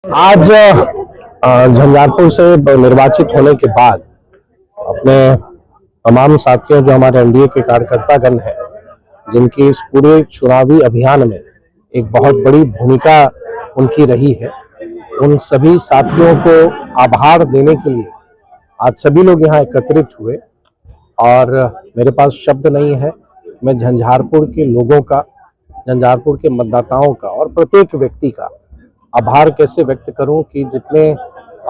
आज झंझारपुर से निर्वाचित होने के बाद अपने तमाम साथियों जो हमारे एनडीए के कार्यकर्तागण हैं, जिनकी इस पूरे चुनावी अभियान में एक बहुत बड़ी भूमिका उनकी रही है, उन सभी साथियों को आभार देने के लिए आज सभी लोग यहाँ एकत्रित हुए। और मेरे पास शब्द नहीं है। मैं झंझारपुर के लोगों का, झंझारपुर के मतदाताओं का और प्रत्येक व्यक्ति का आभार कैसे व्यक्त करूं कि जितने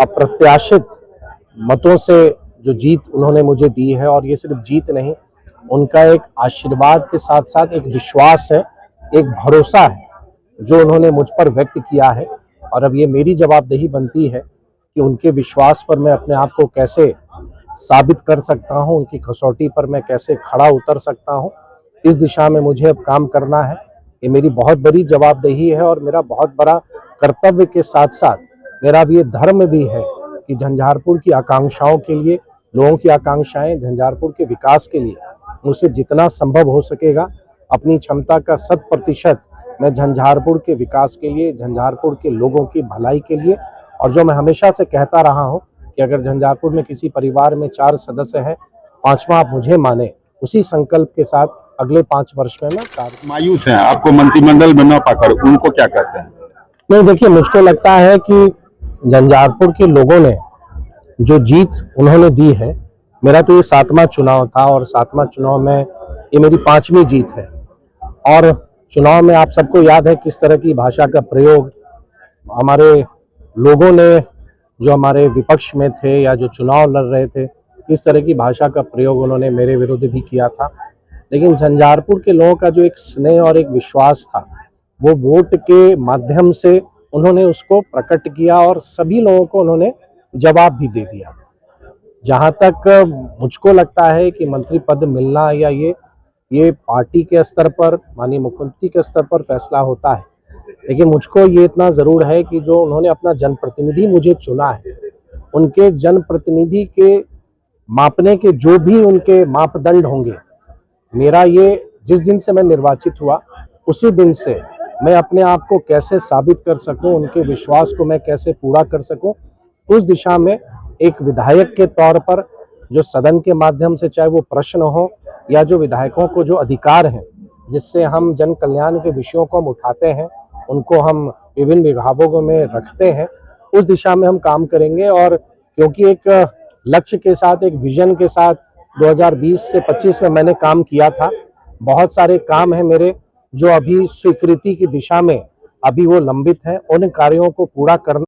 अप्रत्याशित मतों से जो जीत उन्होंने मुझे दी है, और ये सिर्फ जीत नहीं, उनका एक आशीर्वाद के साथ साथ एक विश्वास है, एक भरोसा है जो उन्होंने मुझ पर व्यक्त किया है। और अब ये मेरी जवाबदेही बनती है कि उनके विश्वास पर मैं अपने आप को कैसे साबित कर सकता हूं, उनकी कसौटी पर मैं कैसे खड़ा उतर सकता हूं। इस दिशा में मुझे अब काम करना है। ये मेरी बहुत बड़ी जवाबदेही है और मेरा बहुत बड़ा कर्तव्य के साथ साथ मेरा भी ये धर्म भी है कि झंझारपुर की आकांक्षाओं के लिए, लोगों की आकांक्षाएं झंझारपुर के विकास के लिए मुझसे जितना संभव हो सकेगा अपनी क्षमता का 100% मैं झंझारपुर के विकास के लिए, झंझारपुर के लोगों की भलाई के लिए, और जो मैं हमेशा से कहता रहा हूं कि अगर झंझारपुर में किसी परिवार में 4 सदस्य हैं, 5वां आप मुझे माने, उसी संकल्प के साथ अगले 5 वर्ष में मैं कार्य। मायूस हैं आपको मंत्रिमंडल में न पाकर, उनको क्या कहते हैं? नहीं, देखिए, मुझको लगता है कि झंझारपुर के लोगों ने जो जीत उन्होंने दी है, मेरा तो ये 7वां चुनाव था और 7वां चुनाव में ये मेरी 5वीं जीत है। और चुनाव में आप सबको याद है किस तरह की भाषा का प्रयोग हमारे लोगों ने, जो हमारे विपक्ष में थे या जो चुनाव लड़ रहे थे, किस तरह की भाषा का प्रयोग उन्होंने मेरे विरुद्ध भी किया था। लेकिन झंझारपुर के लोगों का जो एक स्नेह और एक विश्वास था, वो वोट के माध्यम से उन्होंने उसको प्रकट किया और सभी लोगों को उन्होंने जवाब भी दे दिया। जहां तक मुझको लगता है कि मंत्री पद मिलना या ये पार्टी के स्तर पर, माननीय मुख्यमंत्री के स्तर पर फैसला होता है, लेकिन मुझको ये इतना जरूर है कि जो उन्होंने अपना जनप्रतिनिधि मुझे चुना है, उनके जनप्रतिनिधि के मापने के जो भी उनके मापदंड होंगे, मेरा ये जिस दिन से मैं निर्वाचित हुआ उसी दिन से मैं अपने आप को कैसे साबित कर सकूं, उनके विश्वास को मैं कैसे पूरा कर सकूं, उस दिशा में एक विधायक के तौर पर जो सदन के माध्यम से, चाहे वो प्रश्न हो या जो विधायकों को जो अधिकार हैं जिससे हम जन कल्याण के विषयों को हम उठाते हैं, उनको हम विभिन्न विभागों में रखते हैं, उस दिशा में हम काम करेंगे। और क्योंकि एक लक्ष्य के साथ, एक विजन के साथ 2020 से 25 में मैंने काम किया था, बहुत सारे काम हैं मेरे जो अभी स्वीकृति की दिशा में अभी वो लंबित हैं, उन कार्यों को पूरा करना